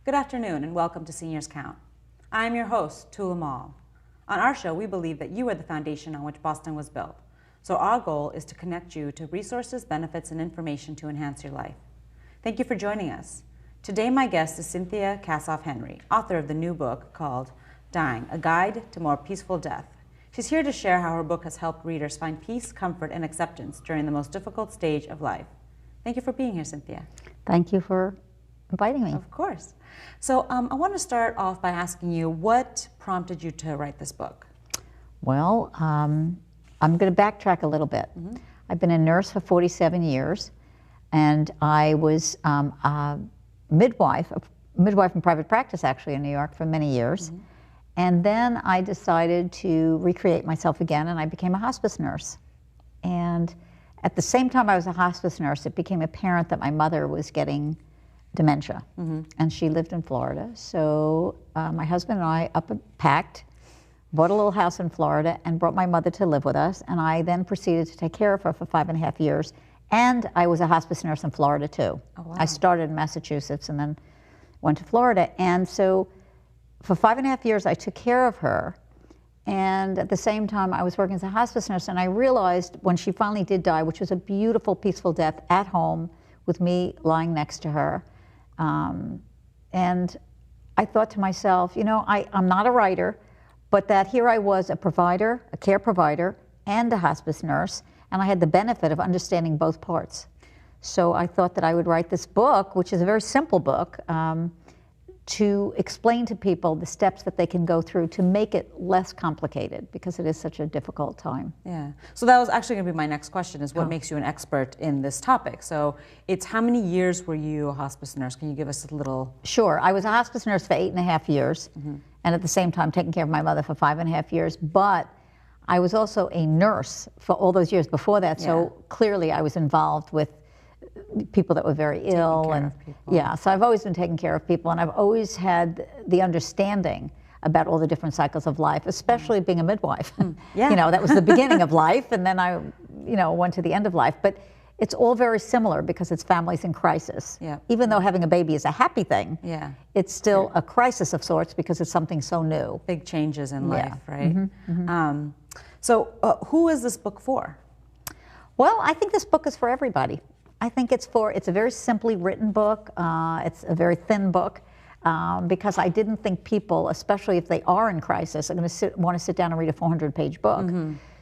Good afternoon and welcome to Seniors Count. I'm your host, Tula Mall. On our show, we believe that you are the foundation on which Boston was built. So our goal is to connect you to resources, benefits, and information to enhance your life. Thank you for joining us. Today, my guest is Cynthia Kassoff-Henry, author of the new book called Dying, A Guide to More Peaceful Death. She's here to share how her book has helped readers find peace, comfort, and acceptance during the most difficult stage of life. Thank you for being here, Cynthia. Thank you for inviting me. Of course. So I want to start off by asking you, what prompted you to write this book? Well, I'm going to backtrack a little bit. I've been a nurse for 47 years, and I was a midwife in private practice, actually, in New York for many years. And then I decided to recreate myself again, and I became a hospice nurse. And at the same time I was a hospice nurse, it became apparent that my mother was getting dementia, and she lived in Florida. So my husband and I packed, bought a little house in Florida, and brought my mother to live with us. And I then proceeded to take care of her for 5.5 years. And I was a hospice nurse in Florida too. Oh, wow. I started in Massachusetts and then went to Florida. And so for 5.5 years, I took care of her. And at the same time, I was working as a hospice nurse, and I realized when she finally did die, which was a beautiful, peaceful death at home with me lying next to her. And I thought to myself, you know, I'm not a writer, but that here I was, a provider, a care provider, and a hospice nurse, and I had the benefit of understanding both parts. So I thought that I would write this book, which is a very simple book, to explain to people the steps that they can go through to make it less complicated, because it is such a difficult time. Yeah. So that was actually going to be my next question, is what makes you an expert in this topic? So it's, how many years were you a hospice nurse? Can you give us a little? Sure. I was a hospice nurse for 8.5 years, and at the same time taking care of my mother for 5.5 years. But I was also a nurse for all those years before that, so clearly I was involved with people that were very ill, and so I've always been taking care of people, and I've always had the understanding about all the different cycles of life, especially being a midwife. You know, that was the beginning of life, and then I, you know, went to the end of life. But it's all very similar because it's families in crisis. Even though having a baby is a happy thing, it's still a crisis of sorts because it's something so new. Big changes in life, right? So who is this book for? Well, I think this book is for everybody. I think it's a very simply written book. It's a very thin book because I didn't think people, especially if they are in crisis, are going to want to sit down and read a 400-page book.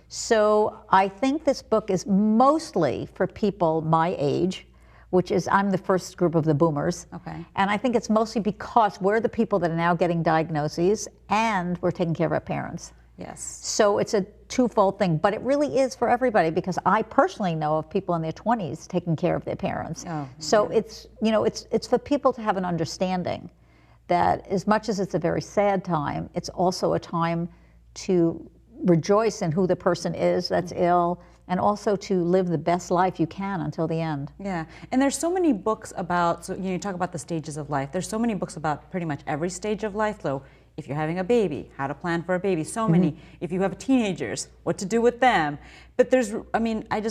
So I think this book is mostly for people my age, which is, I'm the first group of the boomers. And I think it's mostly because we're the people that are now getting diagnoses, and we're taking care of our parents. So it's a twofold thing, but it really is for everybody, because I personally know of people in their 20s taking care of their parents. So it's, you know, it's for people to have an understanding that as much as it's a very sad time, it's also a time to rejoice in who the person is that's ill, and also to live the best life you can until the end. And there's so many books about, so you talk about the stages of life. There's so many books about pretty much every stage of life, though. If you're having a baby, how to plan for a baby, so many. If you have teenagers, what to do with them. But there's, I mean, I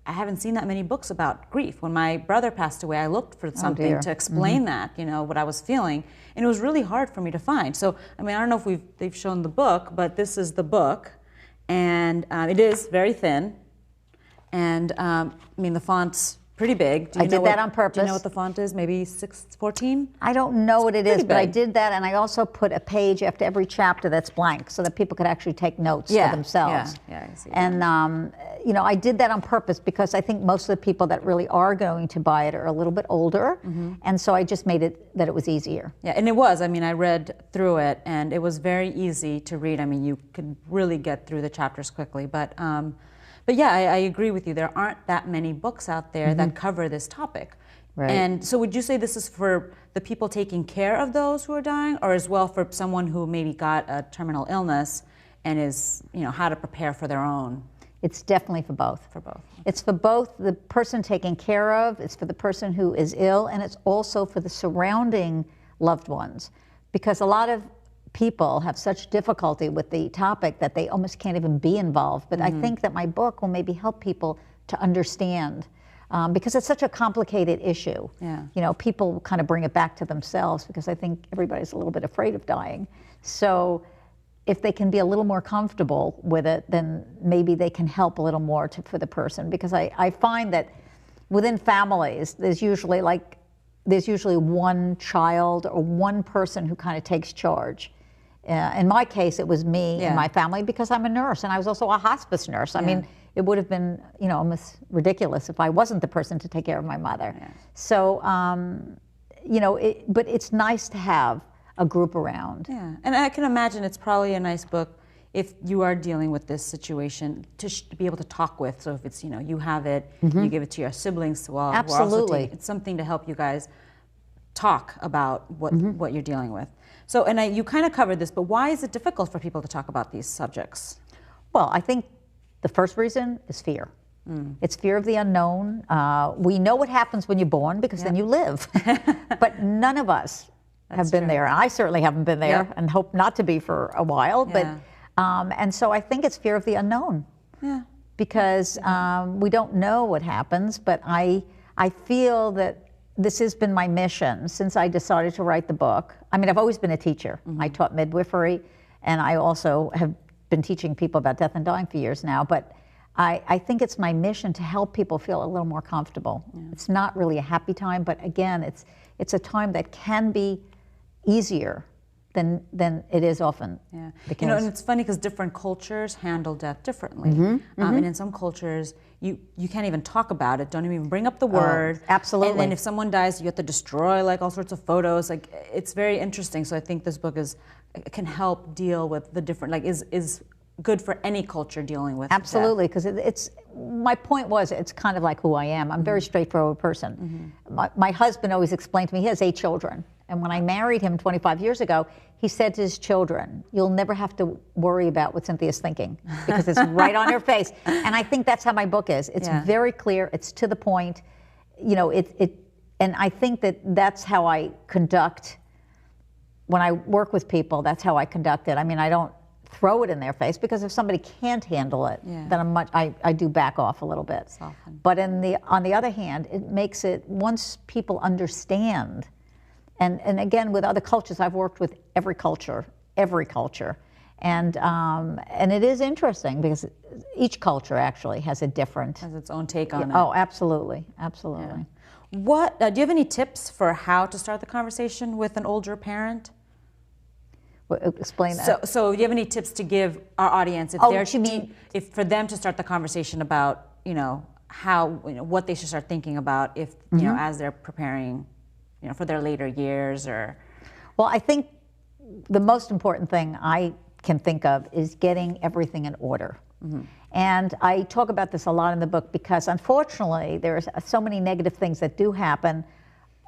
haven't seen that many books about grief. When my brother passed away, I looked for something to explain that, you know, what I was feeling. And it was really hard for me to find. So, I mean, I don't know if they've shown the book, but this is the book. And it is very thin. And, I mean, the font's pretty big. I did that on purpose. Do you know what the font is? Maybe 614? I don't know what it is, but I did that, and I also put a page after every chapter that's blank so that people could actually take notes for themselves. I see. And, you know, I did that on purpose because I think most of the people that really are going to buy it are a little bit older, and so I just made it that it was easier. And it was. I mean, I read through it, and it was very easy to read. I mean, you could really get through the chapters quickly, but yeah, I agree with you. There aren't that many books out there that cover this topic. And so would you say this is for the people taking care of those who are dying, or as well for someone who maybe got a terminal illness and is, you know, how to prepare for their own? It's definitely for both. For both. It's for both the person taken care of, it's for the person who is ill, and it's also for the surrounding loved ones. Because a lot of people have such difficulty with the topic that they almost can't even be involved. But I think that my book will maybe help people to understand because it's such a complicated issue. Yeah. You know, people kind of bring it back to themselves because I think everybody's a little bit afraid of dying. So if they can be a little more comfortable with it, then maybe they can help a little more for the person. Because I find that within families, there's usually one child or one person who kind of takes charge. In my case, it was me and my family because I'm a nurse, and I was also a hospice nurse. I mean, it would have been, you know, almost ridiculous if I wasn't the person to take care of my mother. Yeah. So, you know, but it's nice to have a group around. Yeah, and I can imagine it's probably a nice book if you are dealing with this situation to be able to talk with. So if it's, you know, you have it, you give it to your siblings while Absolutely. it's something to help you guys talk about what you're dealing with. So, and you kind of covered this, but why is it difficult for people to talk about these subjects? Well, I think the first reason is fear. It's fear of the unknown. We know what happens when you're born because then you live. But none of us have been there. And I certainly haven't been there and hope not to be for a while. But and so I think it's fear of the unknown. Yeah. Because we don't know what happens, but I feel that this has been my mission since I decided to write the book. I mean, I've always been a teacher. I taught midwifery, and I also have been teaching people about death and dying for years now. But I think it's my mission to help people feel a little more comfortable. It's not really a happy time, but again, it's a time that can be easier than it is often. Yeah, you know, and it's funny because different cultures handle death differently. And in some cultures, you can't even talk about it. Don't even bring up the word. Absolutely. And then if someone dies, you have to destroy like all sorts of photos. Like, it's very interesting. So I think this book can help deal with the different, like, is good for any culture dealing with Absolutely, because it's my point was it's kind of like who I am. I'm a very straightforward person. My husband always explained to me, he has 8 children. And when I married him 25 years ago, he said to his children, you'll never have to worry about what Cynthia's thinking because it's right on her face. And I think that's how my book is. It's very clear, it's to the point. You know, and I think that's how I conduct, when I work with people, that's how I conduct it. I mean, I don't throw it in their face because if somebody can't handle it, then I do back off a little bit. Soften. But on the other hand, it makes it, once people understand, and again, with other cultures, I've worked with every culture, and it is interesting because each culture actually has a different, has its own take on it. Oh, absolutely, absolutely. Yeah. What do you have any tips for how to start the conversation with an older parent? Explain that. So do you have any tips to give our audience if for them to start the conversation about, you know, how, you know, what they should start thinking about if, you know, as they're preparing, you know, for their later years? Or well, I think the most important thing I can think of is getting everything in order. And I talk about this a lot in the book because unfortunately there's so many negative things that do happen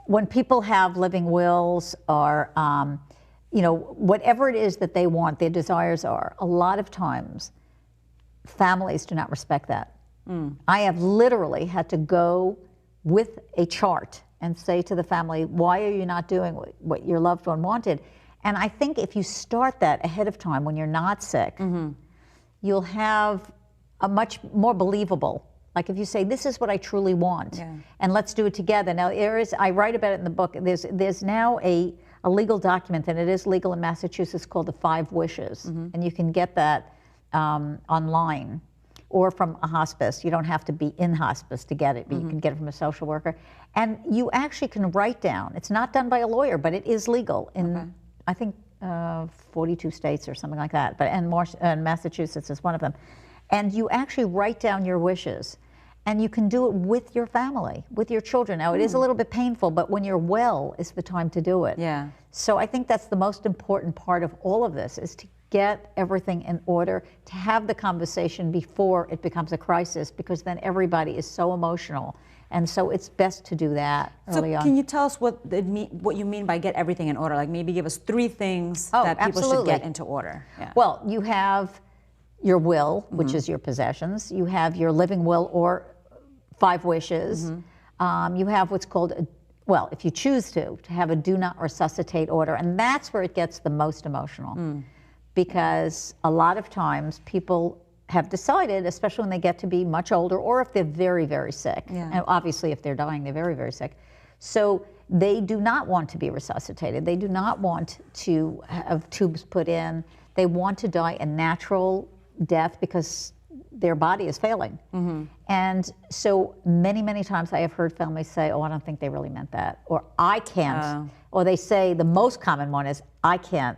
when people have living wills or you know, whatever it is that they want, their desires are, a lot of times families do not respect that. I have literally had to go with a chart and say to the family, why are you not doing what your loved one wanted? And I think if you start that ahead of time when you're not sick, you'll have a much more believable, like if you say, this is what I truly want, and let's do it together. Now, I write about it in the book, there's now a legal document, and it is legal in Massachusetts, called the 5 Wishes. And you can get that online or from a hospice. You don't have to be in hospice to get it, but you can get it from a social worker. And you actually can write down, it's not done by a lawyer, but it is legal in, I think, 42 states or something like that, and Massachusetts is one of them. And you actually write down your wishes. And you can do it with your family, with your children. Now, it is a little bit painful, but when you're well is the time to do it. Yeah. So I think that's the most important part of all of this, is to get everything in order, to have the conversation before it becomes a crisis, because then everybody is so emotional. And so it's best to do that early on. So can you tell us what you mean by get everything in order? Like maybe give us 3 things that people should get into order. Yeah. Well, you have your will, which is your possessions. You have your living will or 5 wishes. You have what's called, well, if you choose to have a do not resuscitate order. And that's where it gets the most emotional. Because a lot of times people have decided, especially when they get to be much older, or if they're very, very sick, and obviously if they're dying, they're very, very sick. So they do not want to be resuscitated. They do not want to have tubes put in. They want to die a natural death because their body is failing. And so many, many times I have heard families say, oh, I don't think they really meant that, or I can't, or they say the most common one is, I can't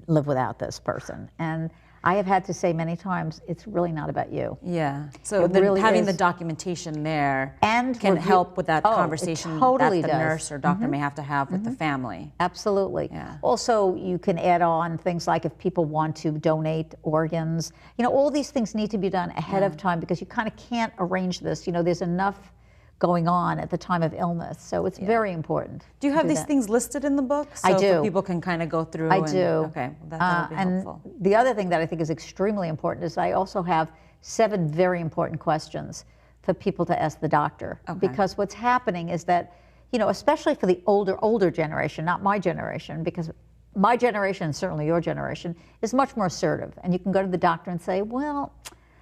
live without this person. And I have had to say many times, it's really not about you. Yeah. So really having is. the documentation there And can help with that conversation it totally that the does. nurse or doctor may have to have with the family. Absolutely. Yeah. Also, you can add on things like if people want to donate organs. You know, all these things need to be done ahead of time because you kind of can't arrange this. You know, there's enough going on at the time of illness, so it's very important. Do you have these things listed in the book? So I do. People can kind of go through. I do. Okay, well, that would be helpful. And the other thing that I think is extremely important is I also have 7 very important questions for people to ask the doctor. Because what's happening is that, you know, especially for the older generation, not my generation, because my generation, and certainly your generation, is much more assertive. And you can go to the doctor and say, well,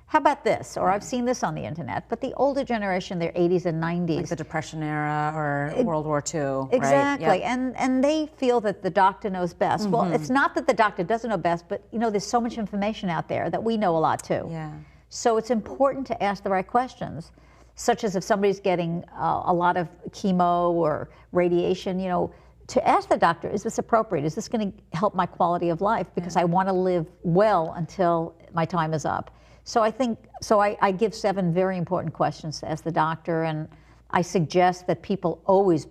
how about this? Or I've seen this on the internet. But the older generation, their 80s and 90s. Like the Depression era or World War II, exactly. right? Yep. And they feel that the doctor knows best. Well, it's not that the doctor doesn't know best, but you know, there's so much information out there that we know a lot too. Yeah. So it's important to ask the right questions, such as if somebody's getting a lot of chemo or radiation, you know, to ask the doctor, is this appropriate? Is this going to help my quality of life? Because I want to live well until my time is up. So I think, I give 7 very important questions to ask the doctor, and I suggest that people always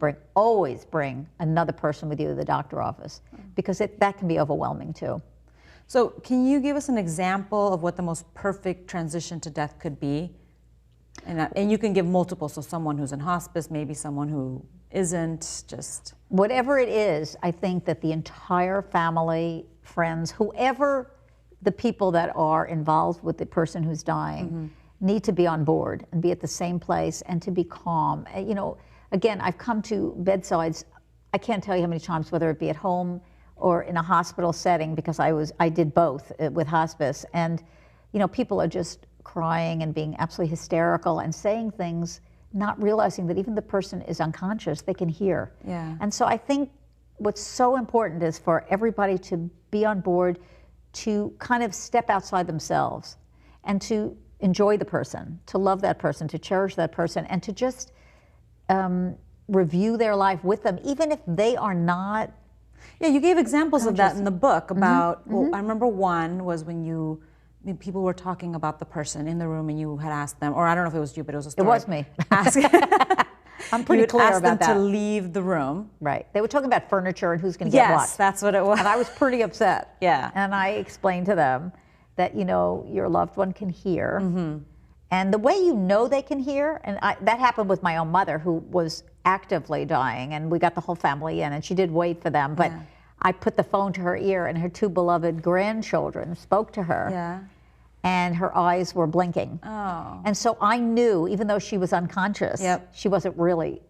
bring another person with you to the doctor's office, because that can be overwhelming too. So can you give us an example of what the most perfect transition to death could be? And you can give multiple, so someone who's in hospice, maybe someone who isn't, just... Whatever it is, I think that the entire family, friends, whoever the people that are involved with the person who's dying need to be on board and be at the same place and to be calm. You know, again, I've come to bedsides, I can't tell you how many times, whether it be at home or in a hospital setting, because I did both with hospice, and you know, people are just crying and being absolutely hysterical and saying things, not realizing that even the person is unconscious, they can hear. Yeah. And so I think what's so important is for everybody to be on board, to kind of step outside themselves and to enjoy the person, to love that person, to cherish that person, and to just review their life with them, even if they are not. Yeah, you gave examples of that in the book about, well, I remember one was when people were talking about the person in the room and you had asked them, or I don't know if it was you, but it was a story. It was me. I'm pretty clear about that. You asked them to leave the room. Right. They were talking about furniture and who's going to get what. Yes, that's what it was. And I was pretty upset. Yeah. And I explained to them that, you know, your loved one can hear. And the way you know they can hear, and that happened with my own mother, who was actively dying, and we got the whole family in, and she did wait for them. But I put the phone to her ear, and her 2 beloved grandchildren spoke to her. Yeah. And her eyes were blinking. Oh. And so I knew, even though she was unconscious, she wasn't really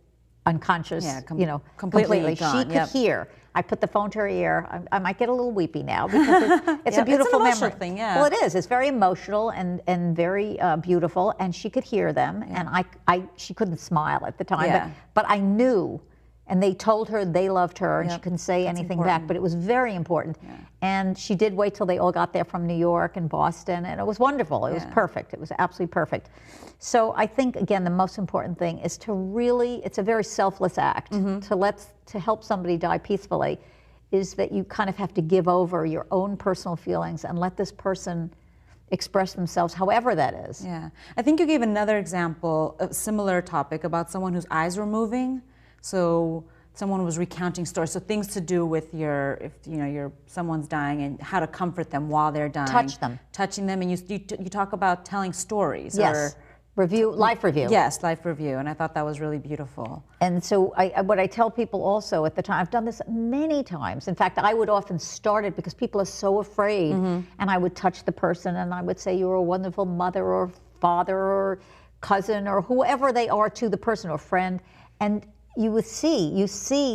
unconscious, you know, completely. Gone. She could hear. I put the phone to her ear. I might get a little weepy now because it's a beautiful memory. Thing, yeah. Well, it is. It's very emotional and very beautiful, and she could hear them. And she couldn't smile at the time, but I knew. And they told her they loved her, and she couldn't say anything back, but it was very important. And she did wait till they all got there from New York and Boston, and it was wonderful. It was perfect. It was absolutely perfect. So I think, again, the most important thing is to really, it's a very selfless act, to help somebody die peacefully, is that you kind of have to give over your own personal feelings and let this person express themselves however that is. Yeah. I think you gave another example, a similar topic, about someone whose eyes were moving. So someone was recounting stories, so things to do with if someone's dying and how to comfort them while they're dying. Touching them, and you talk about telling stories. Yes. Life review. Yes, life review, and I thought that was really beautiful. And so what I tell people also at the time, I've done this many times. In fact, I would often start it because people are so afraid, and I would touch the person and I would say, you're a wonderful mother or father or cousin or whoever they are to the person or friend, and you see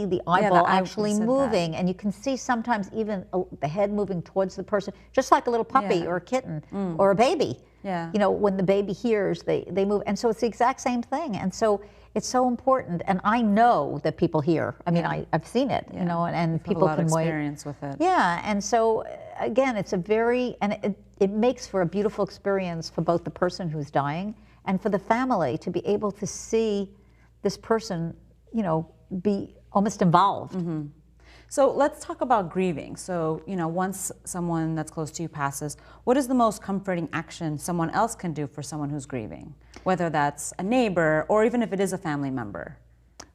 the eyeball actually moving, and you can see sometimes even the head moving towards the person, just like a little puppy or a kitten or a baby. Yeah. You know, when the baby hears, they move. And so it's the exact same thing. And so it's so important. And I know that people hear. I mean, I've seen it, you know, and people can wait. Experience with it. Yeah. And so, again, it's a very, and it makes for a beautiful experience for both the person who's dying and for the family to be able to see this person, you know, be almost involved. Mm-hmm. So let's talk about grieving. So, you know, once someone that's close to you passes, what is the most comforting action someone else can do for someone who's grieving? Whether that's a neighbor or even if it is a family member.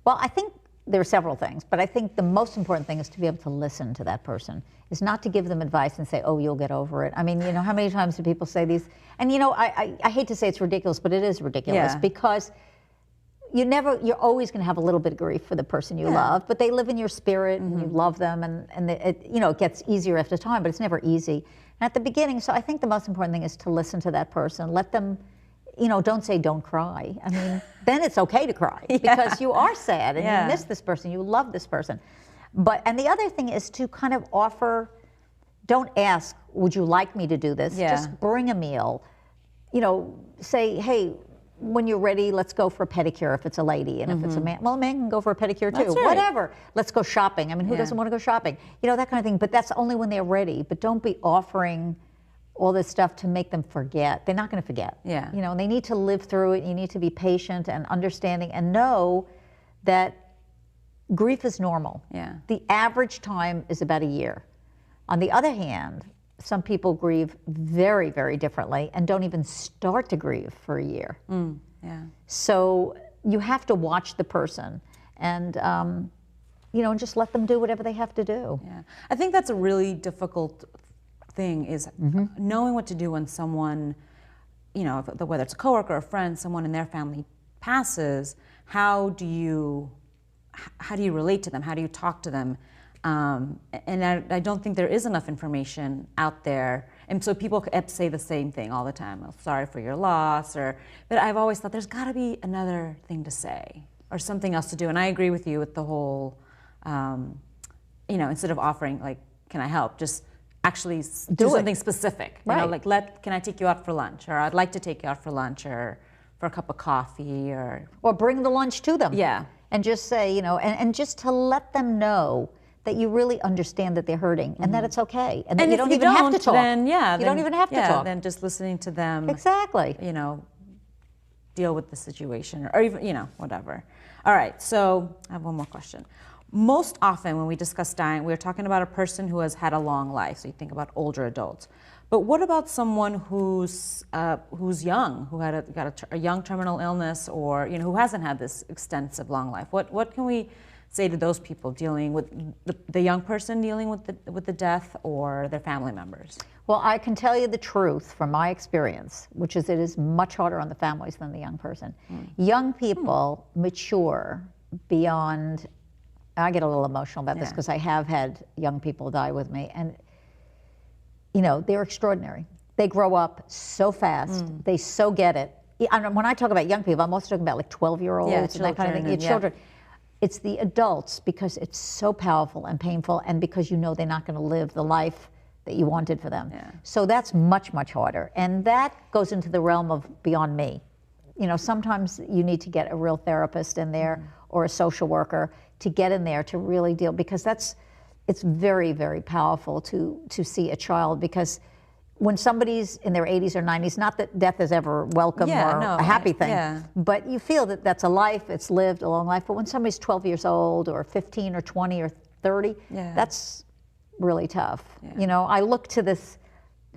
Well, I think there are several things, but I think the most important thing is to be able to listen to that person. Is not to give them advice and say, oh, you'll get over it. I mean, you know, how many times do people say these? And, you know, I hate to say it's ridiculous, but it is ridiculous because you're always going to have a little bit of grief for the person you love, but they live in your spirit and you love them, and it, you know, it gets easier after time, but it's never easy. And at the beginning, so I think the most important thing is to listen to that person. Let them, you know, don't say don't cry. I mean, then it's okay to cry because you are sad and you miss this person, you love this person. And the other thing is to kind of offer, don't ask, would you like me to do this? Just bring a meal. You know, say, hey, when you're ready, let's go for a pedicure if it's a lady. And if it's a man, well, a man can go for a pedicure too. That's right. Whatever. Let's go shopping. I mean, who doesn't want to go shopping? You know, that kind of thing. But that's only when they're ready. But don't be offering all this stuff to make them forget. They're not going to forget. Yeah. You know, they need to live through it. You need to be patient and understanding and know that grief is normal. Yeah. The average time is about a year. On the other hand, some people grieve very, very differently and don't even start to grieve for a year. So you have to watch the person and, you know, and just let them do whatever they have to do. Yeah. I think that's a really difficult thing is knowing what to do when someone, you know, whether it's a coworker, a friend, someone in their family passes. How do you relate to them? How do you talk to them? And I don't think there is enough information out there. And so people say the same thing all the time. Oh, sorry for your loss. But I've always thought there's got to be another thing to say or something else to do. And I agree with you with the whole, you know, instead of offering, like, can I help? Just actually do something specific. Right. You know, like, can I take you out for lunch? Or I'd like to take you out for lunch or for a cup of coffee or bring the lunch to them. Yeah. And just say, you know, and just to let them know that you really understand that they're hurting and that it's okay. And that you don't even have to talk. Then, you don't even have to talk. Then just listening to them. Exactly. You know, deal with the situation or even, you know, whatever. All right, so I have one more question. Most often when we discuss dying, we're talking about a person who has had a long life. So you think about older adults. But what about someone who's young, who got a young terminal illness, or you know, who hasn't had this extensive long life? What can we say to those people dealing with the young person dealing with the death or their family members? Well, I can tell you the truth from my experience, which is it is much harder on the families than the young person. Young people mature beyond. I get a little emotional about this because I have had young people die with me, and you know, they're extraordinary. They grow up so fast. They so get it. And when I talk about young people, I'm also talking about like 12-year-olds and that kind of thing. Children. It's the adults, because it's so powerful and painful, and because you know they're not going to live the life that you wanted for them. So that's much, much harder. And that goes into the realm of beyond me. You know, sometimes you need to get a real therapist in there or a social worker to get in there to really deal, because it's very, very powerful to see a child, because when somebody's in their 80s or 90s, not that death is ever welcome or a happy thing, but you feel that that's a life, it's lived a long life. But when somebody's 12 years old or 15 or 20 or 30, that's really tough. You know, I look to this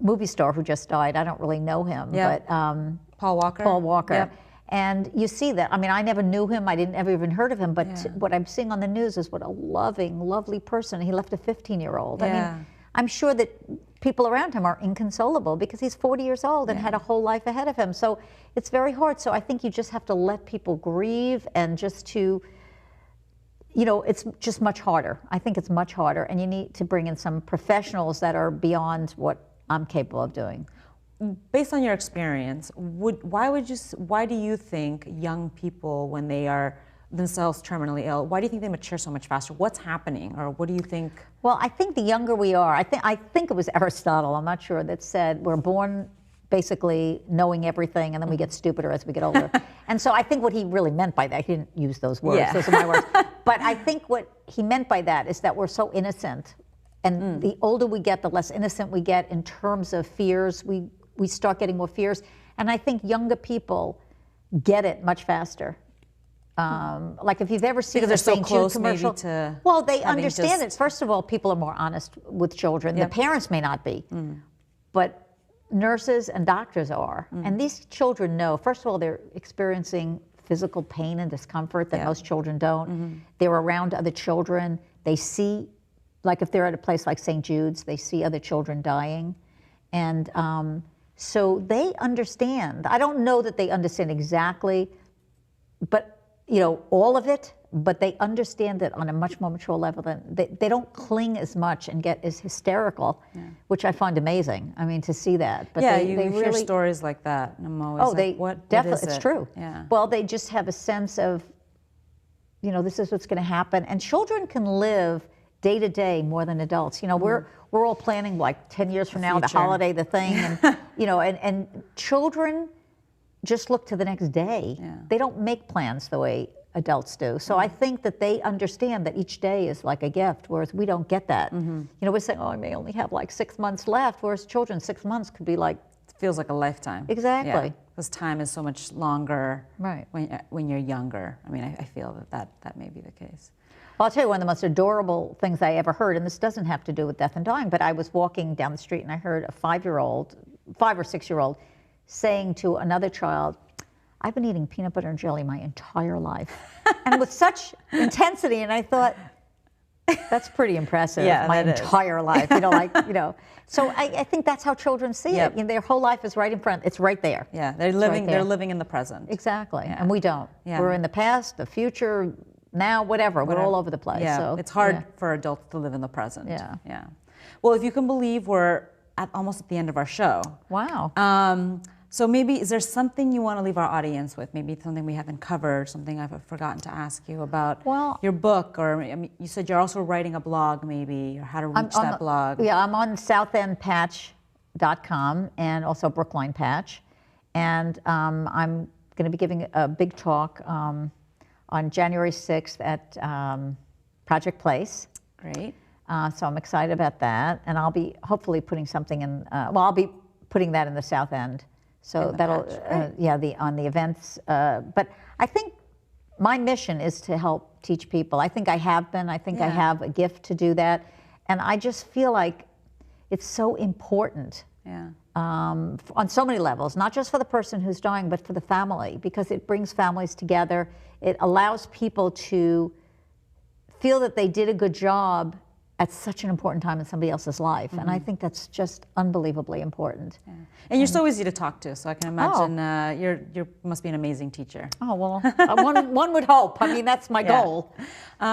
movie star who just died. I don't really know him, but Paul Walker. Paul Walker. And you see that. I mean, I never knew him. I didn't ever even heard of him. But what I'm seeing on the news is what a loving, lovely person. He left a 15-year-old. I mean, I'm sure that people around him are inconsolable because he's 40 years old and had a whole life ahead of him. So it's very hard. So I think you just have to let people grieve, and just to, you know, it's just much harder. I think it's much harder. And you need to bring in some professionals that are beyond what I'm capable of doing. Based on your experience, why do you think young people, when they are themselves terminally ill, why do you think they mature so much faster? What's happening, or what do you think? Well, I think the younger we are, I think it was Aristotle, I'm not sure, that said we're born basically knowing everything, and then we get stupider as we get older. And so I think what he really meant by that, he didn't use those words, Yeah. those are my words, but I think what he meant by that is that we're so innocent, and the older we get, the less innocent we get in terms of fears. We start getting more fears, and I think younger people get it much faster. Like if you've ever seen Because they're a so St. close Jude commercial, maybe to well, they having understand just- it. First of all, people are more honest with children. Yep. The parents may not be, but nurses and doctors are. And these children know, first of all, they're experiencing physical pain and discomfort that Yeah. most children don't. They're around other children. They see, like if they're at a place like St. Jude's, they see other children dying. And so they understand. I don't know that they understand exactly, but all of it, but they understand it on a much more mature level than they don't cling as much and get as hysterical, which I find amazing. I mean, to see that. But Yeah, they you hear really, stories like that, and I'm always they like, what definitely, is it's it? true. Yeah. Well, they just have a sense of, this is what's going to happen, and children can live day to day more than adults. We're all planning like 10 years from now, the future. holiday, the thing, and and children just look to the next day. Yeah. They don't make plans the way adults do. So I think that they understand that each day is like a gift, whereas we don't get that. We're saying, I may only have like 6 months left, whereas children, 6 months could be like, It feels like a lifetime. Exactly. Because time is so much longer Right. when you're younger. I mean, I feel that may be the case. Well, I'll tell you one of the most adorable things I ever heard, and this doesn't have to do with death and dying, but I was walking down the street and I heard a 5 or 6 year old saying to another child, I've been eating peanut butter and jelly my entire life. And with such intensity, and I thought, that's pretty impressive, Yeah, my that is. entire life, So I think that's how children see Yep. it. Their whole life is right in front, it's right there. Yeah, they're right living. there. They're living in the present. Exactly, Yeah. and we don't. Yeah. We're in the past, the future, now, whatever. We're all over the place. Yeah, So it's hard yeah. for adults to live in the present. Yeah. Yeah. Well, if you can believe, we're almost at the end of our show. Wow. So maybe, is there something you want to leave our audience with? Maybe something we haven't covered, something I've forgotten to ask you about Well- your book, or I mean, you said you're also writing a blog, maybe, or how to reach that blog. Yeah, I'm on southendpatch.com and also Brookline Patch. And I'm going to be giving a big talk on January 6th at Project Place. Great. So I'm excited about that. And I'll be hopefully putting something in, I'll be putting that in the South End. So that'll, on the events. But I think my mission is to help teach people. I think I have been. I think I have a gift to do that. And I just feel like it's so important Yeah. on so many levels, not just for the person who's dying, but for the family, because it brings families together. It allows people to feel that they did a good job at such an important time in somebody else's life. And I think that's just unbelievably important. Yeah. And you're so easy to talk to, so I can imagine you must be an amazing teacher. Oh, well, one would hope. I mean, that's my goal.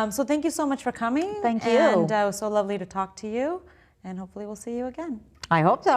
So thank you so much for coming. Thank you. And it was so lovely to talk to you. And hopefully we'll see you again. I hope so.